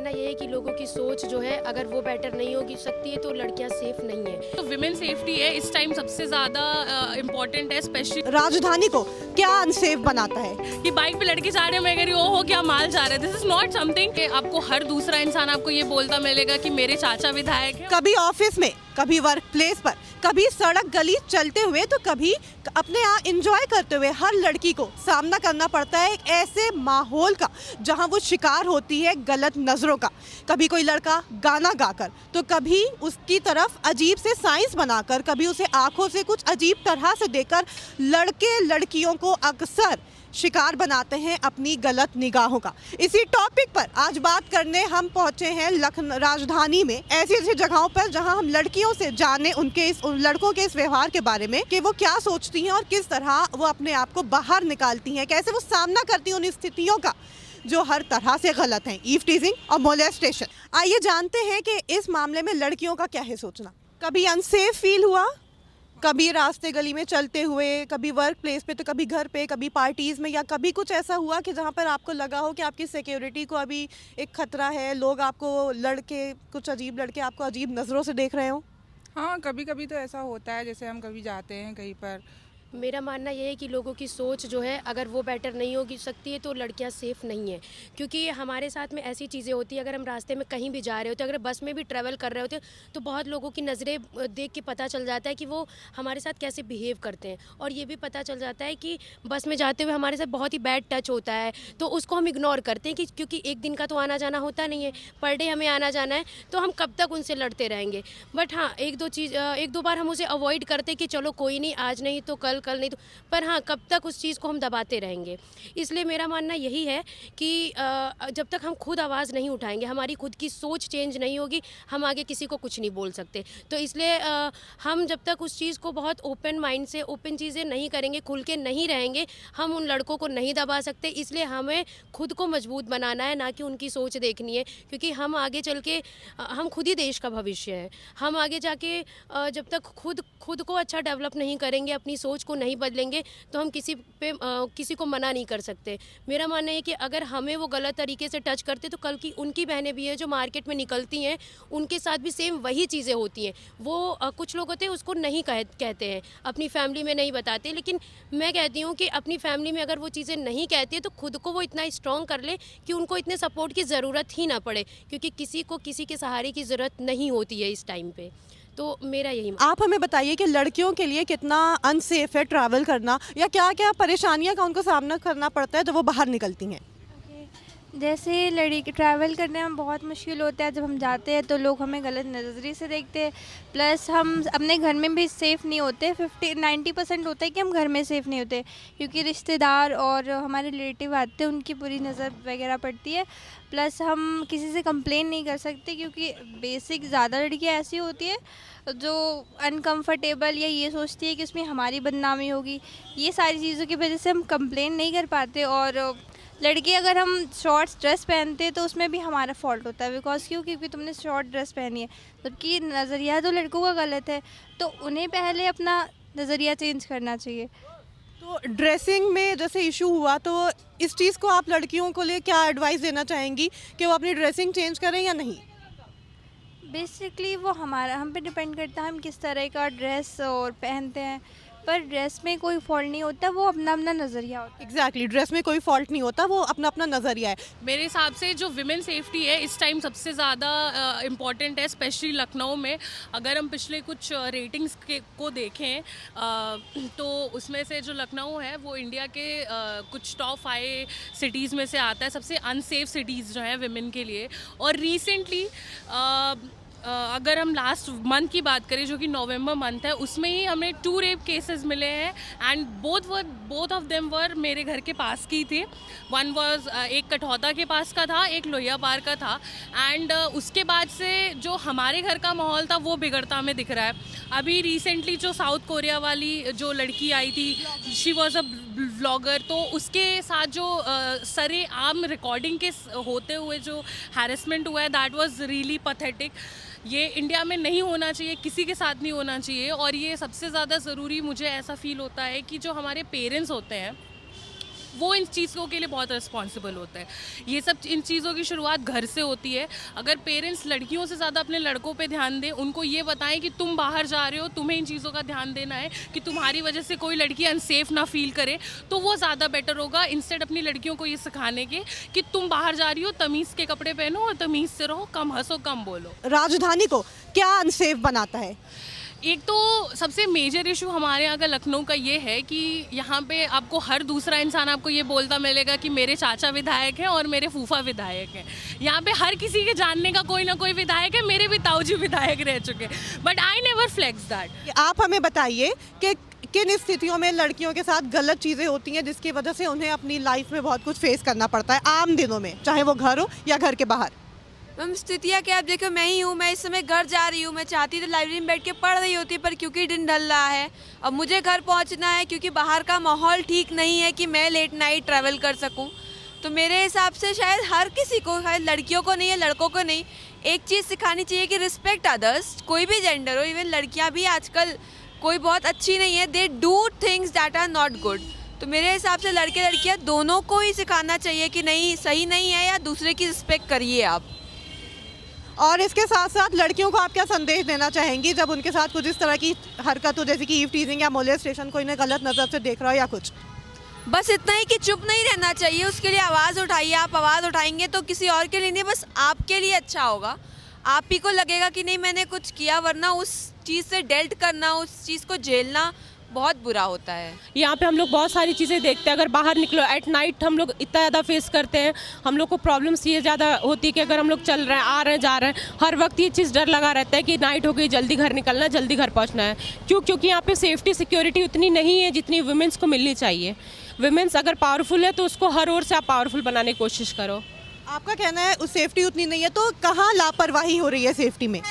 मानना ये है कि लोगों की सोच जो है अगर वो बेटर नहीं होगी सकती है तो लड़कियां सेफ नहीं है। तो विमेन सेफ्टी है इस टाइम सबसे ज़्यादा इम्पोर्टेंट है, स्पेशली राजधानी को क्या अनसेफ बनाता है? कि बाइक पे लड़के जा रहे हैं, मैं कह रही हूँ हो क्या माल जा रहे हैं। दिस इज नॉट समथिंग कि आपको हर दूसरा इंसान आपको ये बोलता मिलेगा कि मेरे चाचा विधायक है। कभी ऑफिस में, कभी वर्क प्लेस पर, कभी सड़क गली चलते हुए, तो कभी अपने यहाँ एंजॉय करते हुए हर लड़की को सामना करना पड़ता है एक ऐसे माहौल का जहाँ वो शिकार होती है गलत नज़रों का। कभी कोई लड़का गाना गाकर, तो कभी उसकी तरफ अजीब से साइंस बनाकर, कभी उसे आंखों से कुछ अजीब तरह से देखकर लड़के लड़कियों को अक्सर शिकार बनाते हैं अपनी गलत निगाहों का। इसी टॉपिक पर आज बात करने हम पहुंचे हैं राजधानी में ऐसी ऐसी जगहों पर जहां हम लड़कियों से जाने उनके लड़कों के इस व्यवहार के बारे में कि वो क्या सोचती हैं और किस तरह वो अपने आप को बाहर निकालती हैं, कैसे वो सामना करती हैं उन स्थितियों का जो हर तरह से गलत हैं, ईव टीजिंग और मोलेस्टेशन। आइए जानते हैं कि इस मामले में लड़कियों का क्या है सोचना। कभी अनसेफ फील हुआ? कभी रास्ते गली में चलते हुए, कभी वर्क प्लेस पे, तो कभी घर पे, कभी पार्टीज़ में, या कभी कुछ ऐसा हुआ कि जहाँ पर आपको लगा हो कि आपकी सिक्योरिटी को अभी एक खतरा है, लोग आपको कुछ अजीब लड़के आपको अजीब नज़रों से देख रहे हो? हाँ, कभी कभी तो ऐसा होता है, जैसे हम कभी जाते हैं कहीं पर। मेरा मानना ये है कि लोगों की सोच जो है अगर वो बेटर नहीं होगी सकती है तो लड़कियां सेफ नहीं है, क्योंकि हमारे साथ में ऐसी चीज़ें होती है। अगर हम रास्ते में कहीं भी जा रहे होते, अगर बस में भी ट्रैवल कर रहे होते, तो बहुत लोगों की नज़रें देख के पता चल जाता है कि वो हमारे साथ कैसे बिहेव करते हैं, और ये भी पता चल जाता है कि बस में जाते हुए हमारे साथ बहुत ही बैड टच होता है, तो उसको हम इग्नोर करते हैं कि क्योंकि एक दिन का तो आना जाना होता नहीं है, पर डे हमें आना जाना है, तो हम कब तक उनसे लड़ते रहेंगे। बट हाँ, एक दो बार हम उसे अवॉइड करते कि चलो कोई नहीं, आज नहीं तो कल, कल नहीं तो, पर हाँ, कब तक उस चीज़ को हम दबाते रहेंगे। इसलिए मेरा मानना यही है कि जब तक हम खुद आवाज़ नहीं उठाएंगे, हमारी खुद की सोच चेंज नहीं होगी, हम आगे किसी को कुछ नहीं बोल सकते। तो इसलिए हम जब तक उस चीज़ को बहुत ओपन माइंड से ओपन चीज़ें नहीं करेंगे, खुल के नहीं रहेंगे, हम उन लड़कों को नहीं दबा सकते। इसलिए हमें खुद को मजबूत बनाना है, ना कि उनकी सोच देखनी है, क्योंकि हम आगे चल के हम खुद ही देश का भविष्य है। हम आगे जाके जब तक खुद को अच्छा डेवलप नहीं करेंगे, अपनी सोच को नहीं बदलेंगे, तो हम किसी को मना नहीं कर सकते। मेरा मानना है कि अगर हमें वो गलत तरीके से टच करते, तो कल की उनकी बहनें भी हैं जो मार्केट में निकलती हैं, उनके साथ भी सेम वही चीज़ें होती हैं। वो कुछ लोग होते हैं उसको नहीं कहते हैं, अपनी फैमिली में नहीं बताते, लेकिन मैं कहती हूँ कि अपनी फैमिली में अगर वो चीज़ें नहीं कहती है तो खुद को वो इतना स्ट्रॉन्ग कर ले कि उनको इतने सपोर्ट की ज़रूरत ही ना पड़े, क्योंकि किसी को किसी के सहारे की ज़रूरत नहीं होती है इस टाइम पे। तो मेरा यही। आप हमें बताइए कि लड़कियों के लिए कितना अनसेफ है ट्रैवल करना, या क्या क्या परेशानियां का उनको सामना करना पड़ता है जब वो बाहर निकलती हैं? जैसे लड़की ट्रैवल करने में बहुत मुश्किल होता है। जब हम जाते हैं तो लोग हमें गलत नज़रिए से देखते हैं, प्लस हम अपने घर में भी सेफ़ नहीं होते। 90% होता है कि हम घर में सेफ़ नहीं होते, क्योंकि रिश्तेदार और हमारे रिलेटिव आते हैं, उनकी बुरी नज़र वगैरह पड़ती है। प्लस हम किसी से कंप्लेन नहीं कर सकते, क्योंकि बेसिक ज़्यादा लड़कियाँ ऐसी होती है जो अनकंफर्टेबल या ये सोचती है कि उसमें हमारी बदनामी होगी। ये सारी चीज़ों की वजह से हम कंप्लेन नहीं कर पाते। और लड़की अगर हम शॉर्ट्स ड्रेस पहनते हैं तो उसमें भी हमारा फॉल्ट होता है, बिकॉज क्योंकि तुमने शॉर्ट ड्रेस पहनी है, जबकि नज़रिया तो लड़कों का गलत है, तो उन्हें पहले अपना नज़रिया चेंज करना चाहिए। तो ड्रेसिंग में जैसे इशू हुआ, तो इस चीज़ को आप लड़कियों को लिए क्या एडवाइस देना चाहेंगी कि वो अपनी ड्रेसिंग चेंज करें या नहीं? बेसिकली वो हम पे डिपेंड करता है हम किस तरह का ड्रेस और पहनते हैं, पर ड्रेस में कोई फॉल्ट नहीं होता, वो अपना अपना नज़रिया होता है। एग्जैक्टली, ड्रेस में कोई फॉल्ट नहीं होता, वो अपना अपना नज़रिया है। मेरे हिसाब से जो विमेन सेफ्टी है इस टाइम सबसे ज़्यादा इम्पॉर्टेंट है, स्पेशली लखनऊ में। अगर हम पिछले कुछ रेटिंग्स को देखें तो उसमें से जो लखनऊ है वो इंडिया के कुछ टॉप 5 सिटीज़ में से आता है, सबसे अनसेफ सिटीज़ जो हैं विमेन के लिए। और रिसेंटली अगर हम लास्ट मंथ की बात करें, जो कि नवंबर मंथ है, उसमें ही हमें 2 रेप केसेस मिले हैं, and both of them were मेरे घर के पास की थी। वन वाज एक कठौता के पास का था, एक लोहिया पार का था। एंड उसके बाद से जो हमारे घर का माहौल था वो बिगड़ता हमें दिख रहा है। अभी रिसेंटली जो साउथ कोरिया वाली जो लड़की आई थी, शी वॉज अ व्लॉगर, तो उसके साथ जो सरेआम रिकॉर्डिंग के होते हुए जो हैरेसमेंट हुआ है, दैट वाज रियली पैथेटिक। ये इंडिया में नहीं होना चाहिए, किसी के साथ नहीं होना चाहिए। और ये सबसे ज़्यादा ज़रूरी मुझे ऐसा फील होता है कि जो हमारे पेरेंट्स होते हैं वो इन चीज़ों के लिए बहुत रिस्पॉन्सिबल होता है। ये सब इन चीज़ों की शुरुआत घर से होती है। अगर पेरेंट्स लड़कियों से ज़्यादा अपने लड़कों पे ध्यान दें, उनको ये बताएं कि तुम बाहर जा रहे हो, तुम्हें इन चीज़ों का ध्यान देना है कि तुम्हारी वजह से कोई लड़की अनसेफ ना फील करे, तो वो ज़्यादा बेटर होगा। इंस्टेड अपनी लड़कियों को ये सिखाने के कि तुम बाहर जा रही हो, तमीज़ के कपड़े पहनो और तमीज़ से रहो, कम हंसो, कम बोलो। राजधानी को क्या अनसेफ बनाता है? एक तो सबसे मेजर इशू हमारे यहाँ का लखनऊ का ये है कि यहाँ पे आपको हर दूसरा इंसान आपको ये बोलता मिलेगा कि मेरे चाचा विधायक हैं और मेरे फूफा विधायक हैं। यहाँ पे हर किसी के जानने का कोई ना कोई विधायक है, मेरे भी ताऊजी विधायक रह चुके, but I never flex that. आप हमें बताइए कि किन स्थितियों में लड़कियों के साथ गलत चीज़ें होती हैं जिसकी वजह से उन्हें अपनी लाइफ में बहुत कुछ फेस करना पड़ता है आम दिनों में, चाहे वो घर हो या घर के बाहर। मैम स्थितियाँ क्या, आप देखो मैं ही हूँ, मैं इस समय घर जा रही हूँ, मैं चाहती तो लाइब्रेरी में बैठ के पढ़ रही होती, पर क्योंकि दिन ढल रहा है अब मुझे घर पहुँचना है, क्योंकि बाहर का माहौल ठीक नहीं है कि मैं लेट नाइट ट्रैवल कर सकूँ। तो मेरे हिसाब से शायद हर किसी को, शायद लड़कियों को नहीं है, लड़कों को नहीं, एक चीज़ सिखानी चाहिए कि रिस्पेक्ट अदर्स, कोई भी जेंडर हो, इवन लड़कियाँ भी आजकल कोई बहुत अच्छी नहीं है, they do things that are not good. तो मेरे हिसाब से लड़के लड़कियाँ दोनों को ही सिखाना चाहिए कि नहीं, सही नहीं है, या दूसरे की रिस्पेक्ट करिए आप। और इसके साथ साथ लड़कियों को आप क्या संदेश देना चाहेंगी जब उनके साथ कुछ इस तरह की हरकत हो, जैसे कि ईव टीजिंग या मोलेस्टेशन, कोई इन्हें गलत नज़र से देख रहा हो या कुछ? बस इतना ही कि चुप नहीं रहना चाहिए, उसके लिए आवाज़ उठाइए। आप आवाज़ उठाएंगे तो किसी और के लिए नहीं, बस आपके लिए अच्छा होगा। आप ही को लगेगा कि नहीं मैंने कुछ किया, वरना उस चीज़ से डेल्ट करना, उस चीज़ को झेलना बहुत बुरा होता है। यहाँ पे हम लोग बहुत सारी चीज़ें देखते हैं। अगर बाहर निकलो एट नाइट हम लोग इतना ज़्यादा फेस करते हैं, हम लोग को प्रॉब्लम्स ये ज़्यादा होती है कि अगर हम लोग चल रहे हैं, आ रहे हैं, जा रहे हैं, हर वक्त ये चीज़ डर लगा रहता है कि नाइट हो गई, जल्दी घर निकलना है, जल्दी घर पहुँचना है। क्योंकि यहाँ पे सेफ्टी सिक्योरिटी उतनी नहीं है जितनी वुमेंस को मिलनी चाहिए। वुमेंस अगर पावरफुल है तो उसको हर ओर से आप पावरफुल बनाने की कोशिश करो। आपका कहना है उस सेफ्टी उतनी नहीं है, तो कहाँ लापरवाही हो रही है सेफ्टी में?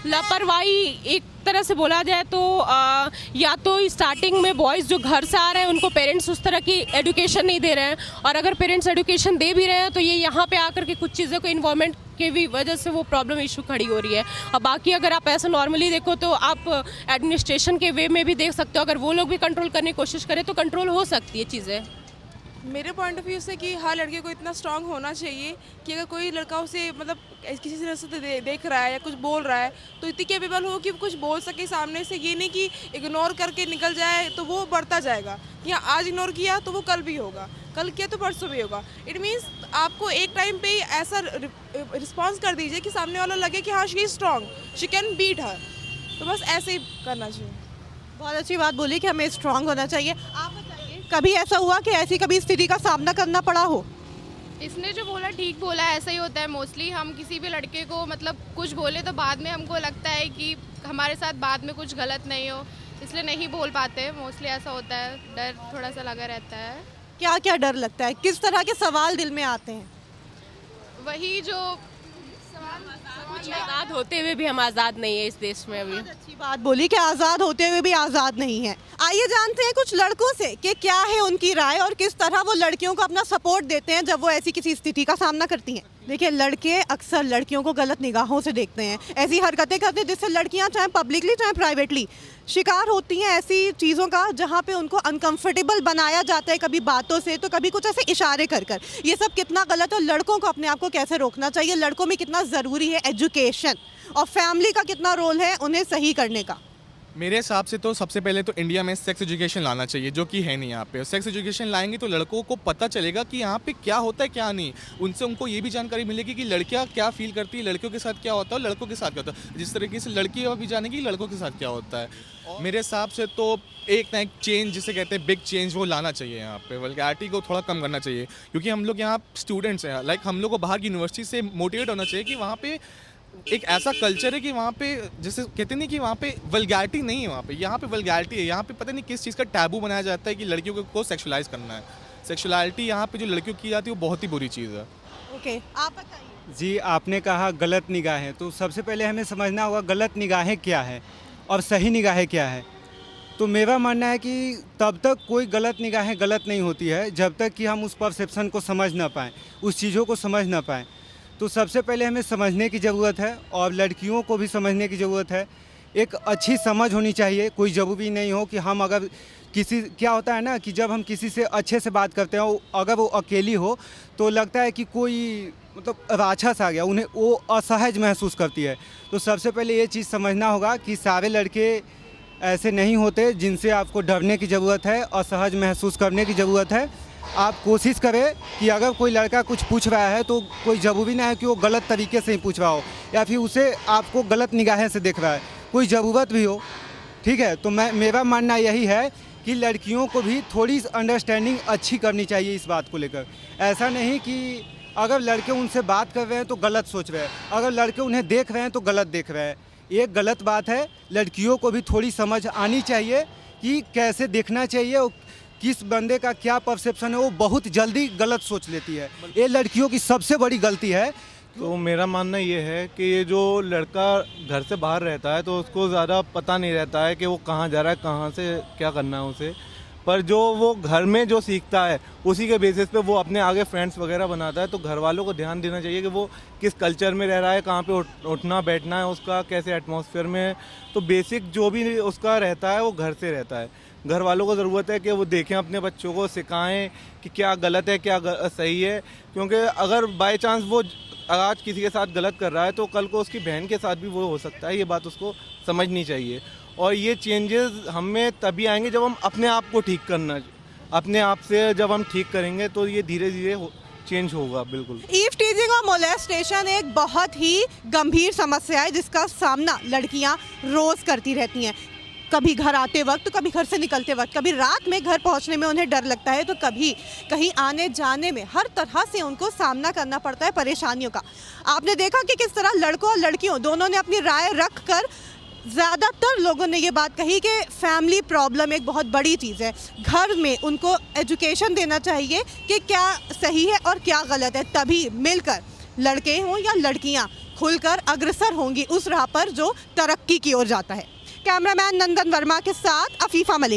लापरवाही एक तरह से बोला जाए तो या तो स्टार्टिंग में बॉयज़ जो घर से आ रहे हैं उनको पेरेंट्स उस तरह की एजुकेशन नहीं दे रहे हैं, और अगर पेरेंट्स एजुकेशन दे भी रहे हैं तो ये यहाँ पे आकर के कुछ चीज़ों को इन्वॉल्वमेंट की भी वजह से वो प्रॉब्लम इशू खड़ी हो रही है। और बाकी अगर आप ऐसा नॉर्मली देखो तो आप एडमिनिस्ट्रेशन के वे में भी देख सकते हो, अगर वो लोग भी कंट्रोल करने की कोशिश करें तो कंट्रोल हो सकती है चीज़ें। मेरे पॉइंट ऑफ व्यू से कि हर लड़के को इतना स्ट्रांग होना चाहिए कि अगर कोई लड़का उसे मतलब किसी तरह से देख रहा है या कुछ बोल रहा है तो इतनी कैपेबल हो कि वो कुछ बोल सके सामने से, ये नहीं कि इग्नोर करके निकल जाए तो वो बढ़ता जाएगा। या आज इग्नोर किया तो वो कल भी होगा, कल किया तो परसों भी होगा। इट मीन्स आपको एक टाइम पे ऐसा रिस्पॉन्स कर दीजिए कि सामने वाला लगे कि हाँ she is strong, she can beat her. तो बस ऐसे ही करना चाहिए। बहुत अच्छी बात बोली कि हमें स्ट्रांग होना चाहिए। आप बताइए, कभी ऐसा हुआ कि ऐसी कभी स्थिति का सामना करना पड़ा हो? इसने जो बोला ठीक बोला, ऐसा ही होता है मोस्टली। हम किसी भी लड़के को मतलब कुछ बोले तो बाद में हमको लगता है कि हमारे साथ बाद में कुछ गलत नहीं हो, इसलिए नहीं बोल पाते। मोस्टली ऐसा होता है, डर थोड़ा सा लगा रहता है। क्या क्या डर लगता है, किस तरह के सवाल दिल में आते हैं? वही जो आज़ाद होते हुए भी हम आज़ाद नहीं है इस देश में अभी। अच्छी बात बोली कि आज़ाद होते हुए भी आज़ाद नहीं है। आइए जानते हैं कुछ लड़कों से कि क्या है उनकी राय और किस तरह वो लड़कियों को अपना सपोर्ट देते हैं जब वो ऐसी किसी स्थिति का सामना करती हैं। देखिए, लड़के अक्सर लड़कियों को गलत निगाहों से देखते हैं, ऐसी हरकतें करते हैं जिससे लड़कियां चाहे पब्लिकली चाहे प्राइवेटली शिकार होती हैं ऐसी चीज़ों का जहां पे उनको अनकंफर्टेबल बनाया जाता है, कभी बातों से तो कभी कुछ ऐसे इशारे कर कर। ये सब कितना गलत है और लड़कों को अपने आप को कैसे रोकना चाहिए, लड़कों में कितना ज़रूरी है एजुकेशन और फैमिली का कितना रोल है उन्हें सही करने का। मेरे हिसाब से तो सबसे पहले तो इंडिया में सेक्स एजुकेशन लाना चाहिए, जो कि है नहीं यहाँ पे। सेक्स एजुकेशन लाएंगे तो लड़कों को पता चलेगा कि यहाँ पे क्या होता है क्या नहीं। उनसे उनको ये भी जानकारी मिलेगी कि लड़कियाँ क्या फील करती है, लड़कियों के साथ क्या होता है और लड़कों के साथ क्या होता है। जिस तरीके से लड़कियाँ भी जानेगी लड़कों के साथ क्या होता है। मेरे हिसाब से तो एक ना एक चेंज जिसे कहते हैं बिग चेंज, वो लाना चाहिए यहाँ पे। वल्गैरिटी को थोड़ा कम करना चाहिए, क्योंकि हम लोग यहाँ स्टूडेंट्स हैं। लाइक हम लोग को बाहर की यूनिवर्सिटी से मोटिवेट होना चाहिए कि वहाँ पे एक ऐसा कल्चर है कि वहाँ पे जैसे कहते नहीं कि वहाँ पे वल्गैरिटी नहीं है, वहाँ पे यहाँ पे वल्गैरिटी है। यहाँ पे पता नहीं किस चीज़ का टैबू बनाया जाता है कि लड़कियों को सेक्सुअलाइज करना है। सेक्सुअलिटी यहाँ पे जो लड़कियों की जाती है वो बहुत ही बुरी चीज़ है। ओके, आप बताइए। जी, आपने कहा गलत निगाहें, तो सबसे पहले हमें समझना होगा गलत निगाहें क्या है और सही निगाहें क्या है। तो मेरा मानना है कि तब तक कोई गलत निगाहें गलत नहीं होती है जब तक कि हम उस परसेप्शन को समझ ना पाएँ, उस चीज़ों को समझ ना पाएँ। तो सबसे पहले हमें समझने की ज़रूरत है और लड़कियों को भी समझने की ज़रूरत है एक अच्छी समझ होनी चाहिए। कोई ज़रूरी नहीं हो कि हम अगर किसी, क्या होता है ना कि जब हम किसी से अच्छे से बात करते हैं, अगर वो अकेली हो तो लगता है कि कोई मतलब राक्षस आ गया, उन्हें वो असहज महसूस करती है। तो सबसे पहले ये चीज़ समझना होगा कि सारे लड़के ऐसे नहीं होते जिनसे आपको डरने की ज़रूरत है, असहज महसूस करने की ज़रूरत है। आप कोशिश करें कि अगर कोई लड़का कुछ पूछ रहा है तो कोई ज़रूरी ना है कि वो गलत तरीके से ही पूछ रहा हो या फिर उसे आपको गलत निगाहें से देख रहा है, कोई ज़रूरत भी हो, ठीक है। तो मेरा मानना यही है कि लड़कियों को भी थोड़ी अंडरस्टैंडिंग अच्छी करनी चाहिए इस बात को लेकर। ऐसा नहीं कि अगर लड़के उनसे बात कर रहे हैं तो गलत सोच रहे हैं, अगर लड़के उन्हें देख रहे हैं तो गलत देख रहे हैं, ये गलत बात है। लड़कियों को भी थोड़ी समझ आनी चाहिए कि कैसे देखना चाहिए और किस बंदे का क्या परसेप्शन है। वो बहुत जल्दी गलत सोच लेती है, ये लड़कियों की सबसे बड़ी गलती है। तो मेरा मानना ये है कि ये जो लड़का घर से बाहर रहता है तो उसको ज़्यादा पता नहीं रहता है कि वो कहाँ जा रहा है, कहाँ से क्या करना है उसे, पर जो वो घर में जो सीखता है उसी के बेसिस पे वो अपने आगे फ्रेंड्स वगैरह बनाता है। तो घर वालों को ध्यान देना चाहिए कि वो किस कल्चर में रह रहा है, कहाँ पे उठना बैठना है उसका, कैसे एटमॉस्फेयर में है। तो बेसिक जो भी उसका रहता है वो घर से रहता है। घर वालों को ज़रूरत है कि वो देखें अपने बच्चों को, सिखाएं कि क्या गलत है क्या सही है, क्योंकि अगर बाय चांस वो आज किसी के साथ गलत कर रहा है तो कल को उसकी बहन के साथ भी वो हो सकता है। ये बात उसको समझनी चाहिए और ये चेंजेस हमें तभी आएंगे जब हम अपने आप को ठीक करना, अपने आप से जब हम ठीक करेंगे तो ये धीरे धीरे चेंज होगा। बिल्कुल। ईव टीजिंग और मोलेस्टेशन एक बहुत ही गंभीर समस्या है जिसका सामना लड़कियां रोज करती रहती हैं। कभी घर आते वक्त, कभी घर से निकलते वक्त, कभी रात में घर पहुंचने में उन्हें डर लगता है, तो कभी कहीं आने जाने में हर तरह से उनको सामना करना पड़ता है परेशानियों का। आपने देखा कि किस तरह लड़कों और लड़कियों दोनों ने अपनी राय रख कर ज़्यादातर लोगों ने ये बात कही कि फैमिली प्रॉब्लम एक बहुत बड़ी चीज़ है। घर में उनको एजुकेशन देना चाहिए कि क्या सही है और क्या गलत है, तभी मिलकर लड़के हों या लड़कियां खुलकर अग्रसर होंगी उस राह पर जो तरक्की की ओर जाता है। कैमरामैन नंदन वर्मा के साथ अफीफा मलिक।